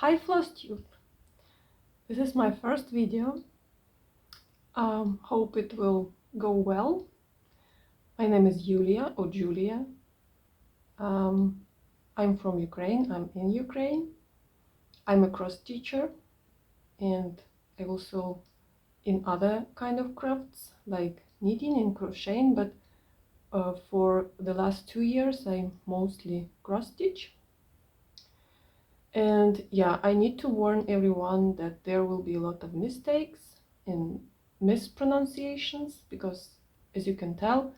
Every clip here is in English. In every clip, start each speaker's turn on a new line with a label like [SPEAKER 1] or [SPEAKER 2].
[SPEAKER 1] Hi Flosstube! This is my first video. Hope it will go well. My name is Yuliia or Julia. I'm from Ukraine. I'm in Ukraine. I'm a cross teacher and I also in other kind of crafts like knitting and crocheting, but for the last 2 years I mostly cross stitch. And yeah, I need to warn everyone that there will be a lot of mistakes and mispronunciations because, as you can tell,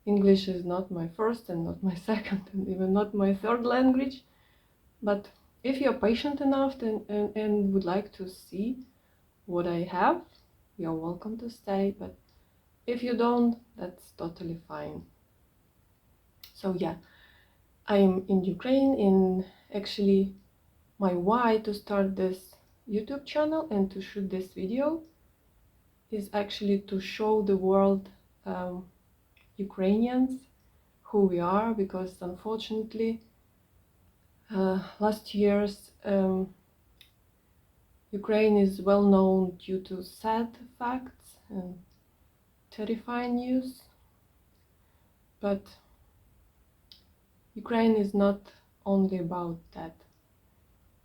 [SPEAKER 1] English is not my first and not my second and even not my third language. But if you're patient enough and would like to see what I have, you're welcome to stay. But if you don't, that's totally fine. So yeah, I'm in Ukraine, and actually my why to start this YouTube channel and to shoot this video is actually to show the world, Ukrainians, who we are, because unfortunately last years Ukraine is well known due to sad facts and terrifying news, but Ukraine is not only about that.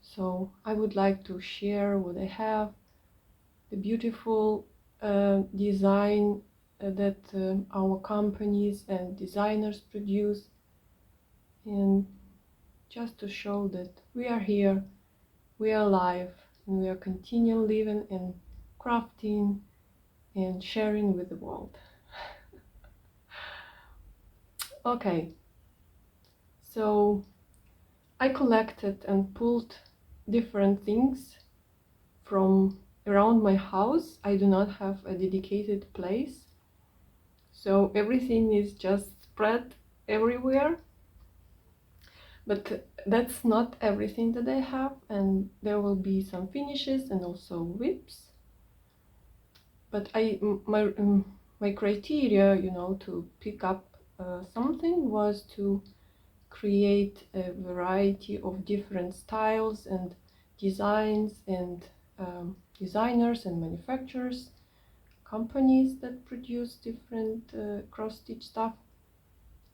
[SPEAKER 1] So I would like to share what I have, the beautiful design that our companies and designers produce, and just to show that we are here, we are alive, and we are continuing living and crafting and sharing with the world. Okay, so I collected and pulled different things from around my house. I do not have a dedicated place, so everything is just spread everywhere. But that's not everything that I have, and there will be some finishes and also whips. But my criteria, to pick up something was to create a variety of different styles and designs and designers and manufacturers, companies that produce different cross-stitch stuff,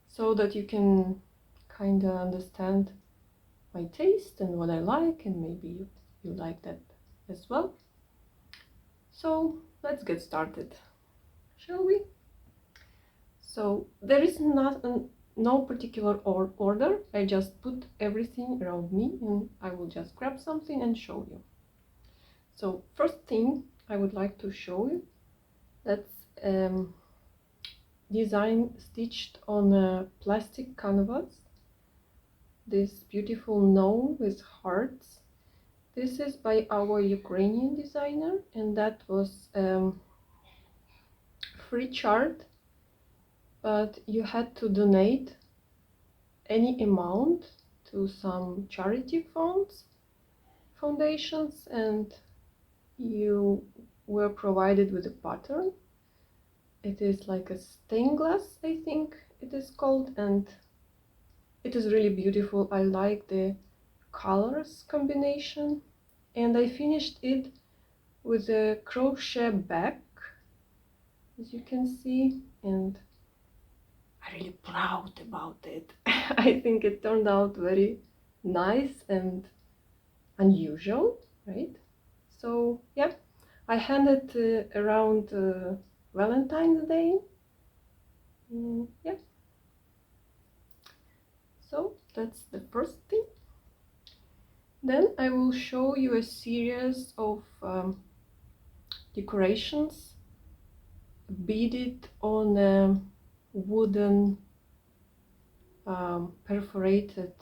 [SPEAKER 1] so that you can kind of understand my taste and what I like, and maybe you like that as well. So let's get started, shall we? So there is no particular order. I just put everything around me and I will just grab something and show you. So first thing I would like to show you, that's design stitched on a plastic canvas. This beautiful gnome with hearts. This is by our Ukrainian designer, and that was free chart, but you had to donate any amount to some charity foundations, and you were provided with a pattern. It is like a stained glass, I think it is called, and it is really beautiful. I like the colors combination, and I finished it with a crochet back, as you can see, and I'm really proud about it. I think it turned out very nice and unusual, right? So yeah, I handed around Valentine's Day. Yeah, so that's the first thing. Then I will show you a series of decorations beaded on a wooden perforated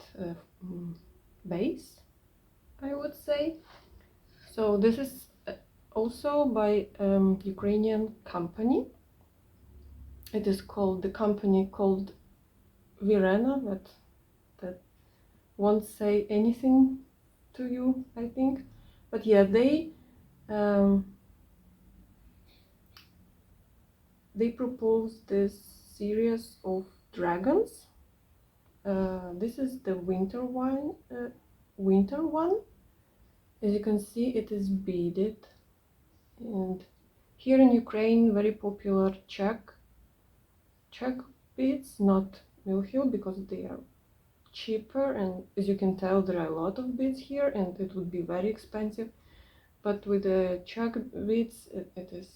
[SPEAKER 1] base, I would say. So this is also by Ukrainian company. It is called, the company called Virena, but that won't say anything to you, I think. But yeah, they proposed this series of dragons. This is the winter one, As you can see, it is beaded, and here in Ukraine very popular Czech beads, not Mill Hill, because they are cheaper, and as you can tell there are a lot of beads here and it would be very expensive, but with the Czech beads it is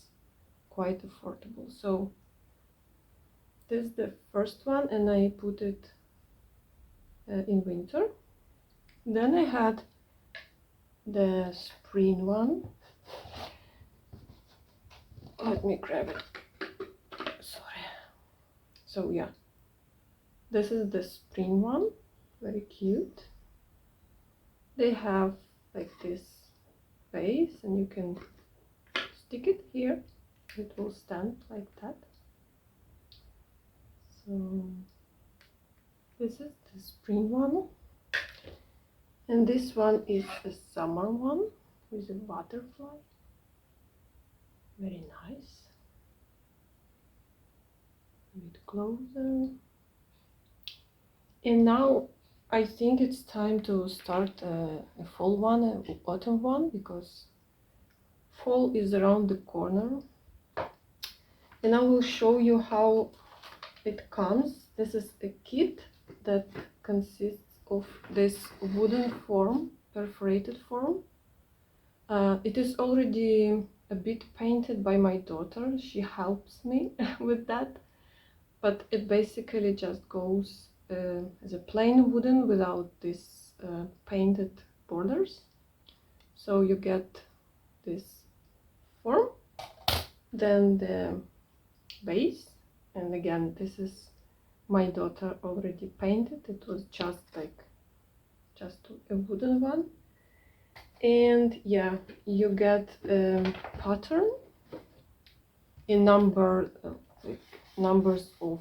[SPEAKER 1] quite affordable. So this is the first one, and I put it in winter. Then I had the spring one. Let me grab it. Sorry. So yeah, this is the spring one, very cute. They have like this base and you can stick it here, it will stand like that. So this is the spring one, and this one is a summer one with a butterfly, very nice. A bit closer. And now I think it's time to start a fall one, an autumn one, because fall is around the corner. And I will show you how it comes. This is a kit that consists of this wooden form, perforated form. It is already a bit painted by my daughter. She helps me with that. But it basically just goes as a plain wooden without this painted borders. So you get this form, then the base, and again this is my daughter already painted. It was just a wooden one. And yeah, you get a pattern in numbers of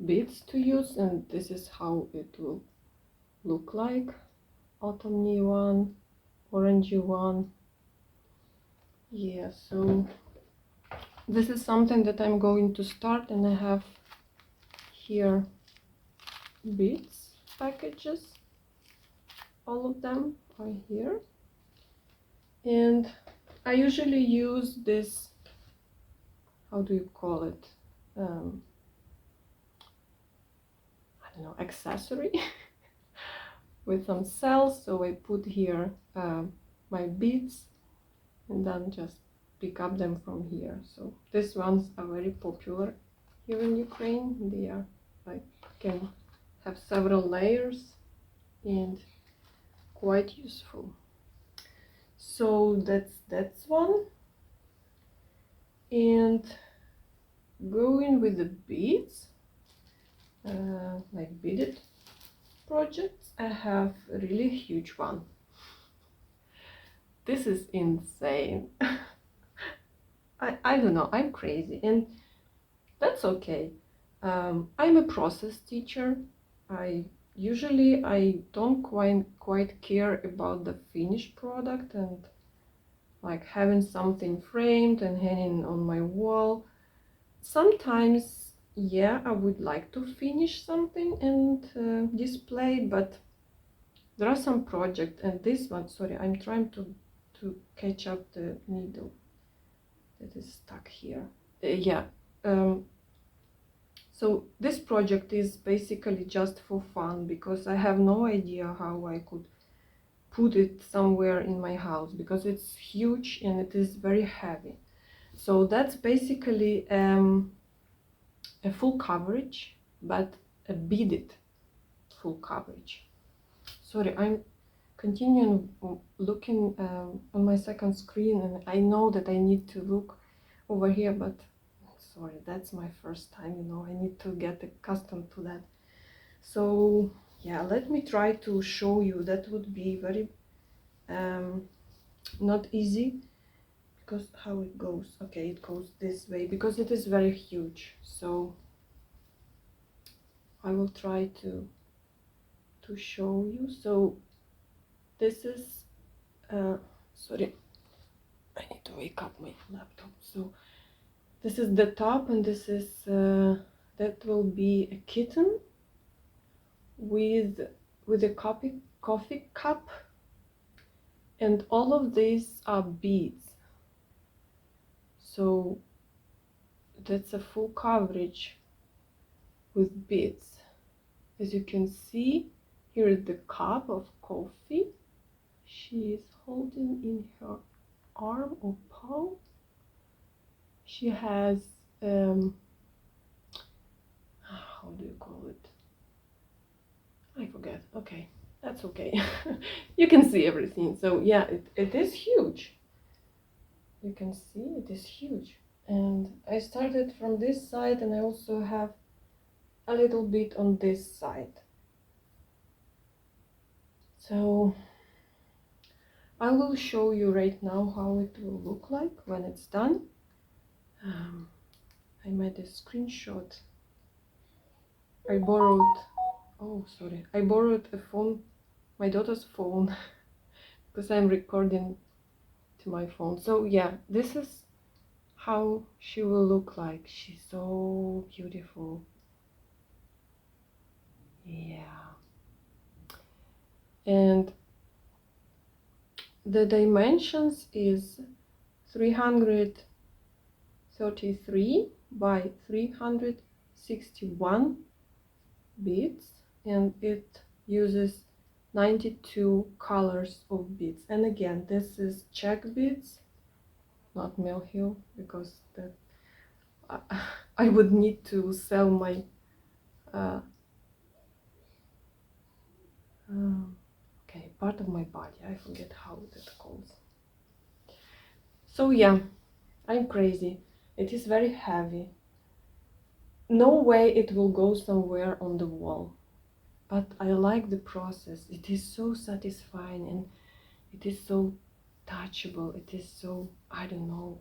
[SPEAKER 1] beads to use, and this is how it will look like. Autumny one, orangey one. Yeah, so this is something that I'm going to start, and I have here beads packages. All of them are here, and I usually use this, how do you call it, I don't know, accessory with some cells. So I put here my beads and then just pick up them from here. So these ones are very popular here in Ukraine. They are like, can have several layers and quite useful. So that's one. And going with the beads, like beaded projects, I have a really huge one. This is insane. I don't know, I'm crazy, and that's okay. I'm a process teacher. I don't quite care about the finished product and like having something framed and hanging on my wall. Sometimes, yeah, I would like to finish something and display, but there are some projects, and this one, sorry, I'm trying to catch up the needle that is stuck here. Yeah. So this project is basically just for fun, because I have no idea how I could put it somewhere in my house, because it's huge and it is very heavy. So that's basically a full coverage, but a beaded full coverage. Sorry, I'm continuing looking on my second screen, and I know that I need to look over here, but sorry, that's my first time, you know, I need to get accustomed to that. So yeah, let me try to show you. That would be very not easy, because how it goes. Okay, it goes this way because it is very huge. So I will try to show you. So this is sorry, I need to wake up my laptop. So this is the top, and this is that will be a kitten with a coffee cup And all of these are beads, so that's a full coverage with beads. As you can see, here is the cup of coffee she is holding in her arm or palm. She has how do you call it? I forget. Okay, that's okay. You can see everything. So yeah, it is huge. You can see it is huge. And I started from this side, and I also have a little bit on this side. So I will show you right now how it will look like when it's done. I made a screenshot. I borrowed a phone, my daughter's phone, because I'm recording to my phone. So yeah, this is how she will look like. She's so beautiful. Yeah. And the dimensions is 333 by 361 beads, and it uses 92 colors of beads. And again, this is check beads, not Mill because that I would need to sell my okay, part of my body. I forget how that calls. So yeah, I'm crazy. It is very heavy. No way it will go somewhere on the wall. But I like the process. It is so satisfying, and it is so touchable. It is so, I don't know,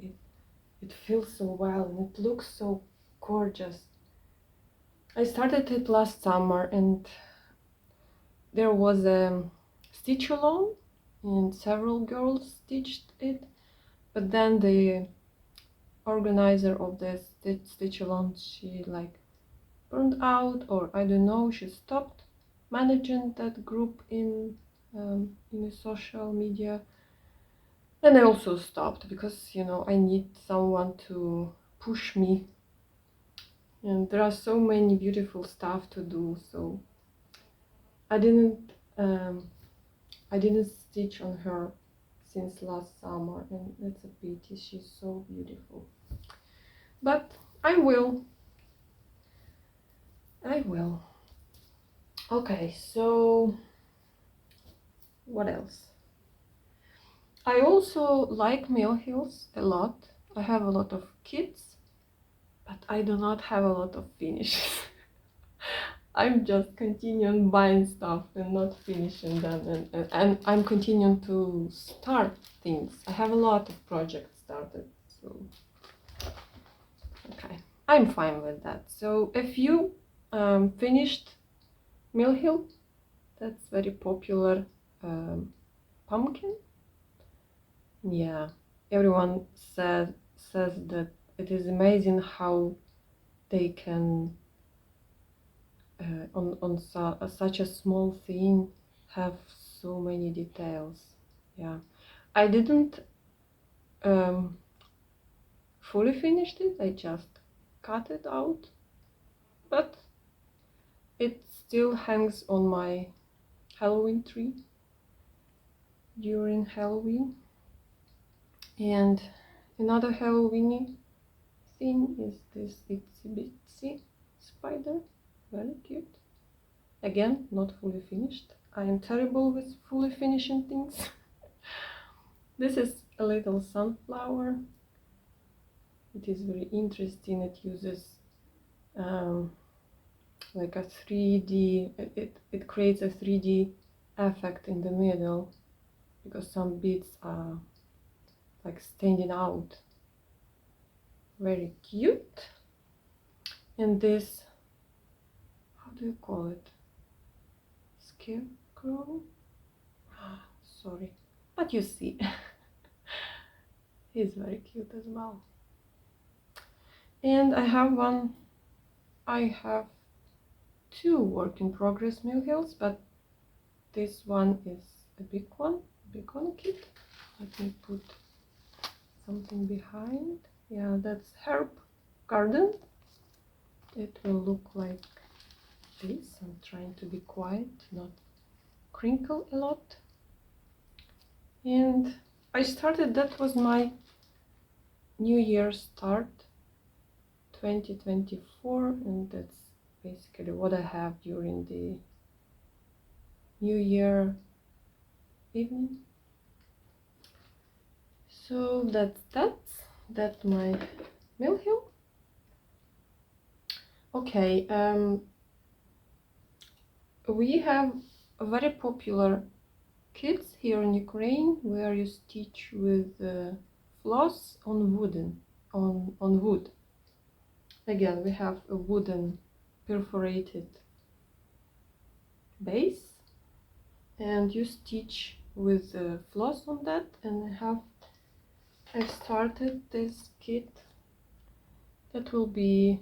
[SPEAKER 1] it feels so well, and it looks so gorgeous. I started it last summer, and there was a stitch along, and several girls stitched it, but then the organizer of the stitch along, she like burned out, or I don't know, she stopped managing that group in the social media. And I also stopped because, you know, I need someone to push me, and there are so many beautiful stuff to do. So I didn't um, I didn't stitch on her since last summer, and that's a pity. She's so beautiful. But I will. I will. Okay, so what else? I also like Millhills a lot. I have a lot of kits, but I do not have a lot of finishes. I'm just continuing buying stuff and not finishing them, and I'm continuing to start things. I have a lot of projects started, so okay, I'm fine with that. So if you finished Millhill, that's very popular pumpkin. Yeah, everyone says that it is amazing how they can on such a small thing have so many details. Yeah, I didn't fully finished it. I just cut it out, but it still hangs on my Halloween tree during Halloween. And another Halloween thing is this itsy bitsy spider, very cute. Again, not fully finished. I am terrible with fully finishing things. This is a little sunflower. It is very interesting. It uses like a 3D, it creates a 3D effect in the middle because some beads are like standing out. Very cute. And this, how do you call it? Scarecrow? Sorry, but you see. He's very cute as well. And I have two work in progress Millhills, but this one is a big one, silicone kit. Let me put something behind. Yeah, that's herb garden. It will look like this. I'm trying to be quiet, not crinkle a lot. And I started, that was my New Year start 2024, and that's basically what I have during the New Year evening. So that's my Millhill. Okay, we have a very popular kits here in Ukraine where you stitch with floss on wood. Again, we have a wooden perforated base, and you stitch with floss on that. And I started this kit that will be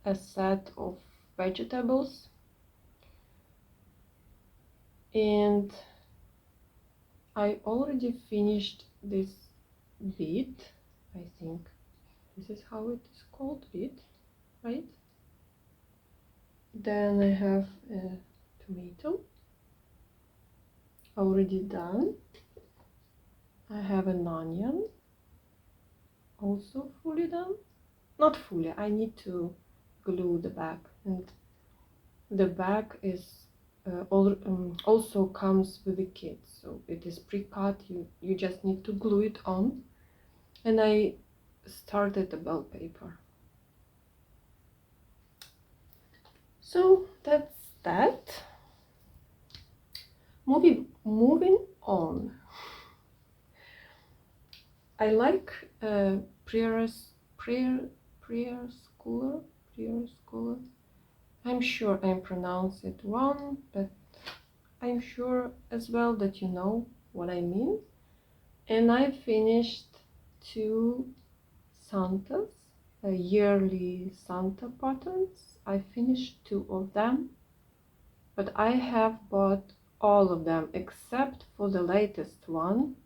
[SPEAKER 1] a set of vegetables, and I already finished this beet. I think this is how it is called, beet, right? Then I have a tomato already done. I have an onion also fully done. Not fully, I need to glue the back, and the back is also comes with the kit, so it is pre-cut. You just need to glue it on. And I started the bell paper. So that's that. Moving on. I like prayer schooler. I'm sure I pronounce it wrong, but I'm sure as well that you know what I mean. And I finished 2 Santas, yearly Santa patterns. I finished 2 of them, but I have bought all of them except for the latest one.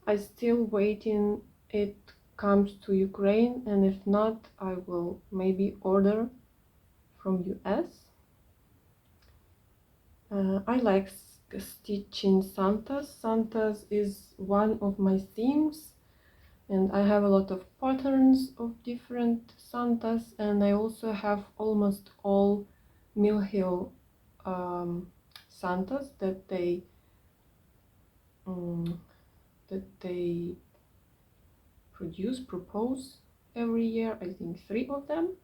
[SPEAKER 1] I still waiting it comes to Ukraine, and if not, I will maybe order from US. I like stitching Santas. Santas is one of my themes, and I have a lot of patterns of different Santas, and I also have almost all Millhill Santas that they propose every year. I think 3 of them.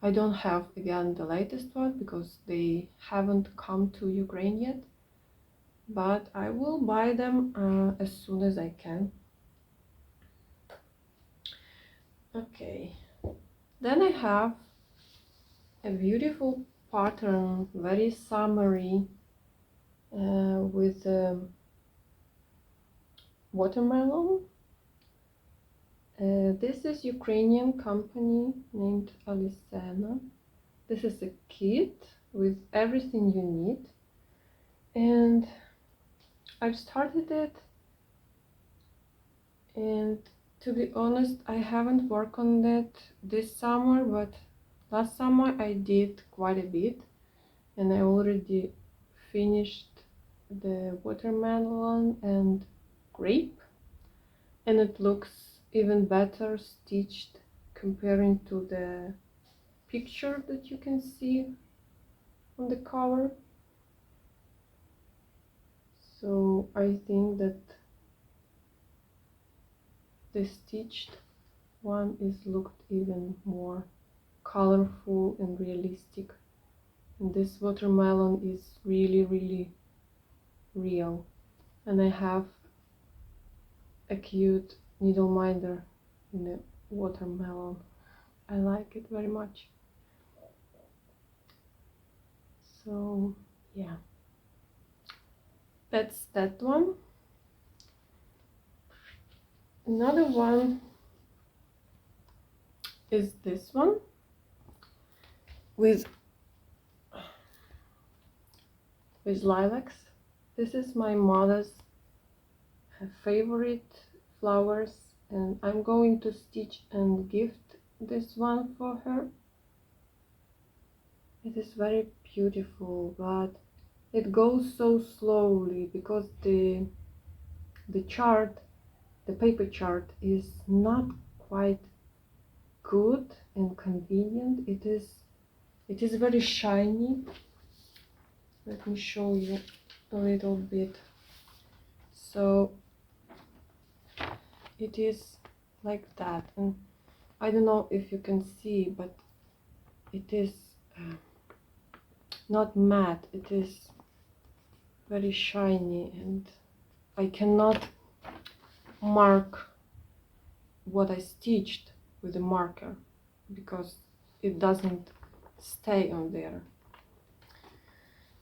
[SPEAKER 1] I don't have again the latest one because they haven't come to Ukraine yet, but I will buy them as soon as I can. Okay, then I have a beautiful pattern, very summery, with watermelon. This is Ukrainian company named Alisena. This is a kit with everything you need, and I've started it, and to be honest, I haven't worked on it this summer, but last summer I did quite a bit, and I already finished the watermelon and grape, and it looks even better stitched comparing to the picture that you can see on the cover. So I think that the stitched one is looked even more colorful and realistic, and this watermelon is really real. And I have a cute needle minder in the watermelon. I like it very much. So yeah, that's that one. Another one is this one with lilacs. This is my mother's favorite flowers, and I'm going to stitch and gift this one for her. It is very beautiful, but it goes so slowly because the chart, the paper chart, is not quite good and convenient. It is very shiny. Let me show you a little bit. So it is like that, and I don't know if you can see, but it is not matte. It is very shiny, and I cannot mark what I stitched with a marker because it doesn't stay on there.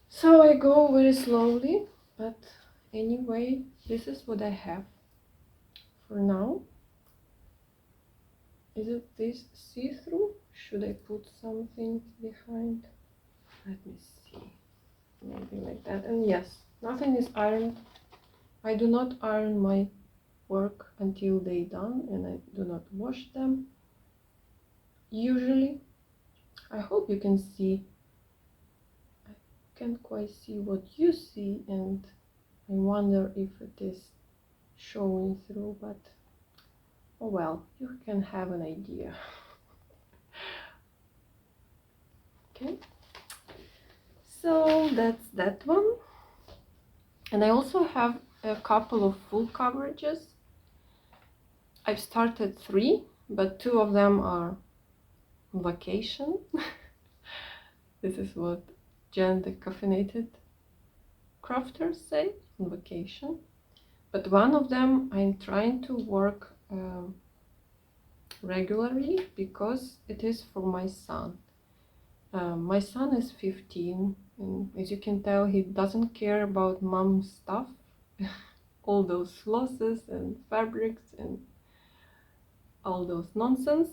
[SPEAKER 1] So I go very slowly, but anyway, this is what I have for now. Is it this see-through? Should I put something behind? Let me see. Maybe like that. And yes, nothing is ironed. I do not iron my work until they done, and I do not wash them usually. I hope you can see. I can't quite see what you see, and I wonder if it is showing through, but oh well, you can have an idea. Okay, so that's that one. And I also have a couple of full coverages. I've started 3, but 2 of them are on vacation. This is what Jen, the caffeinated crafters, say, on vacation. But one of them I'm trying to work regularly because it is for my son. My son is 15, and as you can tell, he doesn't care about mom stuff. All those flosses and fabrics and all those nonsense.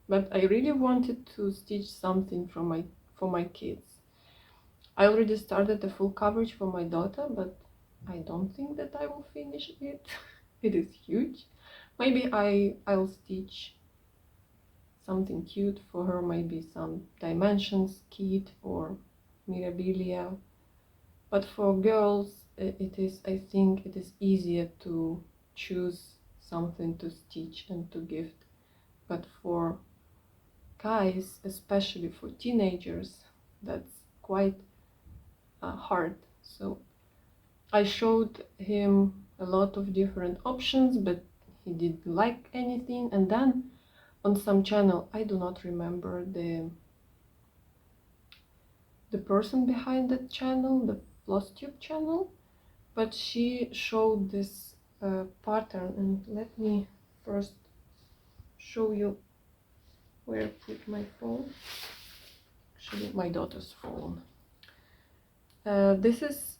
[SPEAKER 1] But I really wanted to stitch something for my kids. I already started the full coverage for my daughter, but I don't think that I will finish it. It is huge. Maybe I'll stitch something cute for her, maybe some dimensions kit or mirabilia. But for girls, it is, I think it is easier to choose something to stitch and to gift. But for guys, especially for teenagers, that's quite hard. So I showed him a lot of different options, but he didn't like anything. And then on some channel, I do not remember the person behind that channel, the Flosstube channel, but she showed this pattern. And let me first show you where I put my phone. Actually, my daughter's phone. This is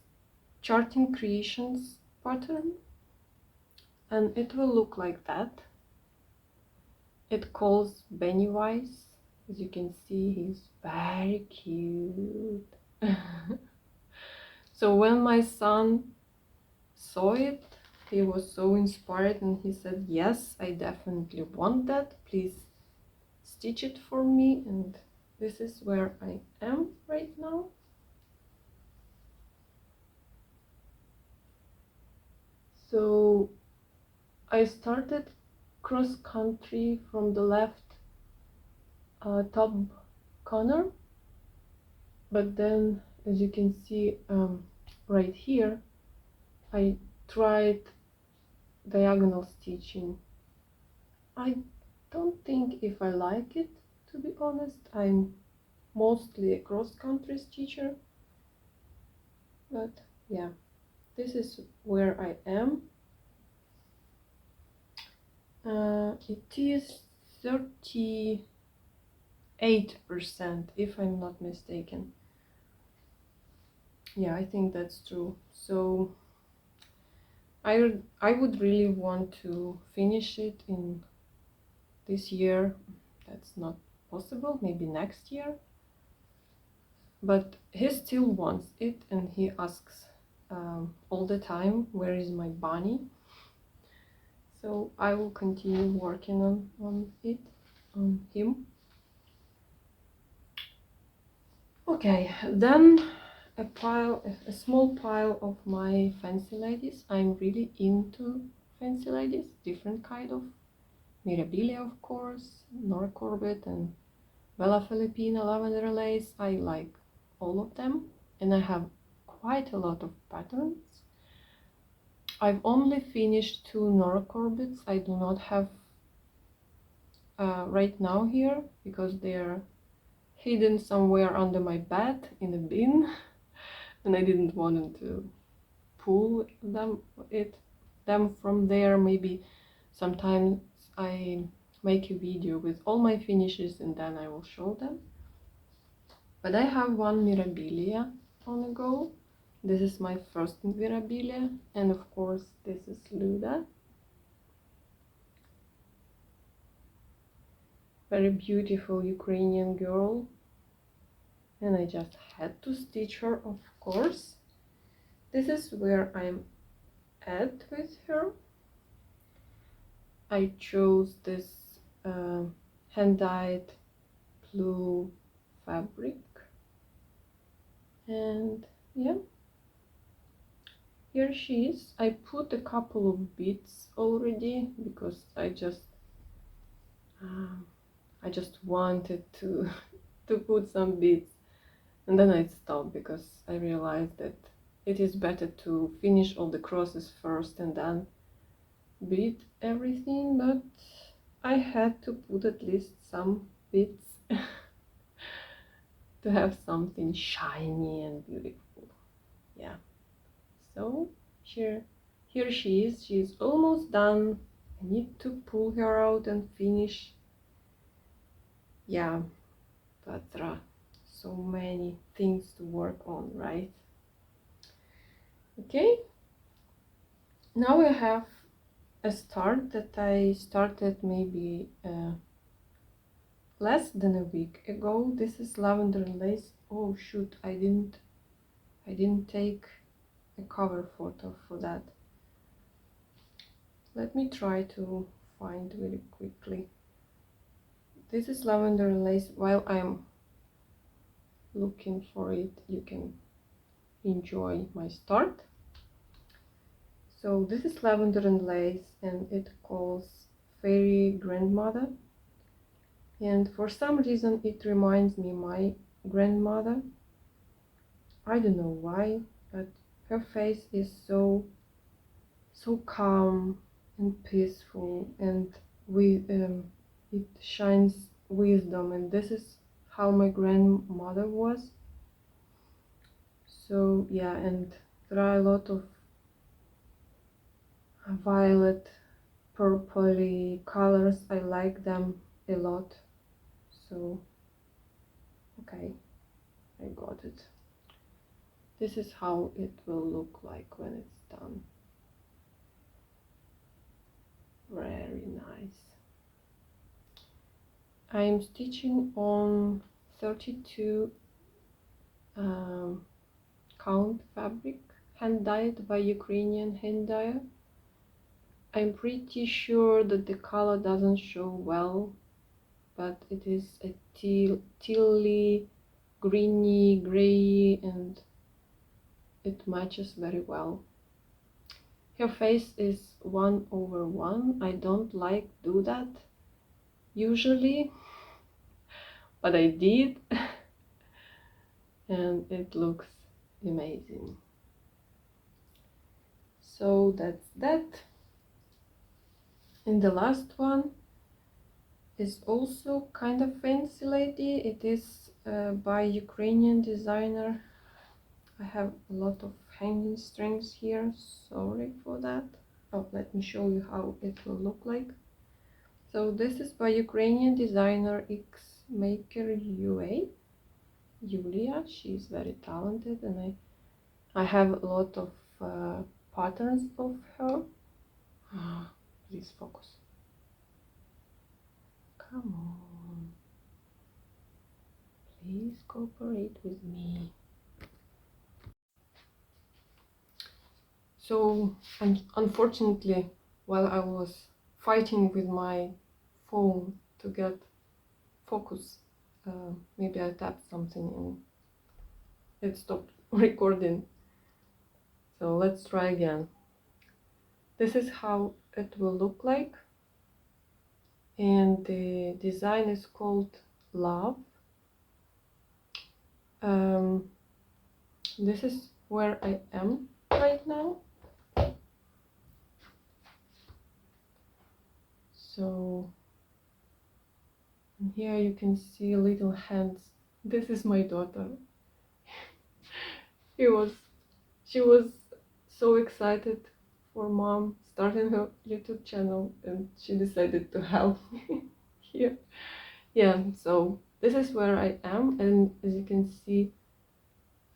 [SPEAKER 1] Charting Creations pattern, and it will look like that. It calls Pennywise. As you can see, he's very cute. So when my son saw it, he was so inspired, and he said, yes, I definitely want that, please stitch it for me. And this is where I am right now. So I started cross country from the left top corner, but then as you can see right here, I tried diagonal stitching. I don't think if I like it, to be honest. I'm mostly a cross country stitcher, but yeah, this is where I am. It is 38%, if I'm not mistaken. Yeah, I think that's true. So I would really want to finish it in this year. That's not possible, maybe next year. But he still wants it, and he asks all the time, where is my bunny? So I will continue working on him. Okay, then a small pile of my fancy ladies. I'm really into fancy ladies, different kind of Mirabilia, of course, Nora Corbett and Bella Filipina lavender lace. I like all of them, and I have quite a lot of patterns. I've only finished 2 Nora Corbett's. I do not have right now here because they're hidden somewhere under my bed in a bin and I didn't want to pull them from there. Maybe sometimes I make a video with all my finishes and then I will show them. But I have one Mirabilia on the go. This is my first Mirabilia, and of course this is Luda. Very beautiful Ukrainian girl, and I just had to stitch her, of course. This is where I'm at with her. I chose this hand-dyed blue fabric, and yeah, here she is. I put a couple of beads already because I just wanted to to put some beads, and then I stopped because I realized that it is better to finish all the crosses first and then bead everything, but I had to put at least some beads to have something shiny and beautiful. Yeah, so here she is. She's almost done. I need to pull her out and finish. Yeah, but there are so many things to work on, right? Okay, now I have a start that I started maybe less than a week ago. This is lavender lace. Oh shoot, I didn't take a cover photo for that. Let me try to find really quickly. This is lavender lace. While I'm looking for it, you can enjoy my start. So this is lavender and lace, and it calls Fairy Grandmother. And for some reason it reminds me my grandmother. I don't know why, but her face is so calm and peaceful, and it shines wisdom, and this is how my grandmother was. So yeah, and there are a lot of violet, purpley colors. I like them a lot. So okay, I got it. This is how it will look like when it's done. Very nice. I am stitching on 32 count fabric, hand dyed by Ukrainian hand dyer. I'm pretty sure that the color doesn't show well, but it is a tealy, greeny, grey, and it matches very well. Her face is 1:1. I don't like do that usually, but I did and it looks amazing. So that's that. And the last one is also kind of fancy lady. It is by Ukrainian designer. I have a lot of hanging strings here, sorry for that. Oh, let me show you how it will look like. So this is by Ukrainian designer X Maker UA, Yuliia. She's very talented, and I have a lot of patterns of her. Please focus. Come on. Please cooperate with me. So unfortunately, while I was fighting with my phone to get focus, maybe I tapped something and it stopped recording. So let's try again. This is how it will look like, and the design is called Love. This is where I am right now. So here you can see little hands. This is my daughter. She was so excited for mom starting her YouTube channel, and she decided to help me here. Yeah, so this is where I am, and as you can see,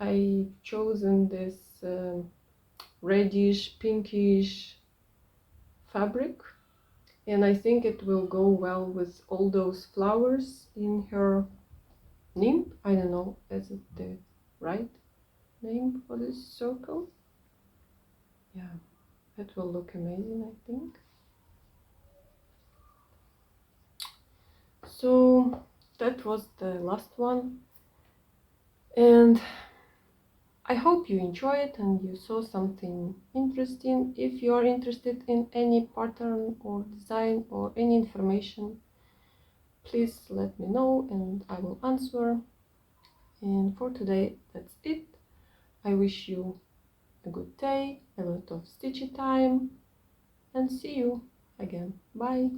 [SPEAKER 1] I've chosen this reddish, pinkish fabric, and I think it will go well with all those flowers in her nymph. I don't know, is it the right name for this circle? Yeah, it will look amazing, I think. So that was the last one, and I hope you enjoy it and you saw something interesting. If you are interested in any pattern or design or any information, please let me know and I will answer. And for today, that's it. I wish you a good day, a lot of stitchy time, and see you again. Bye!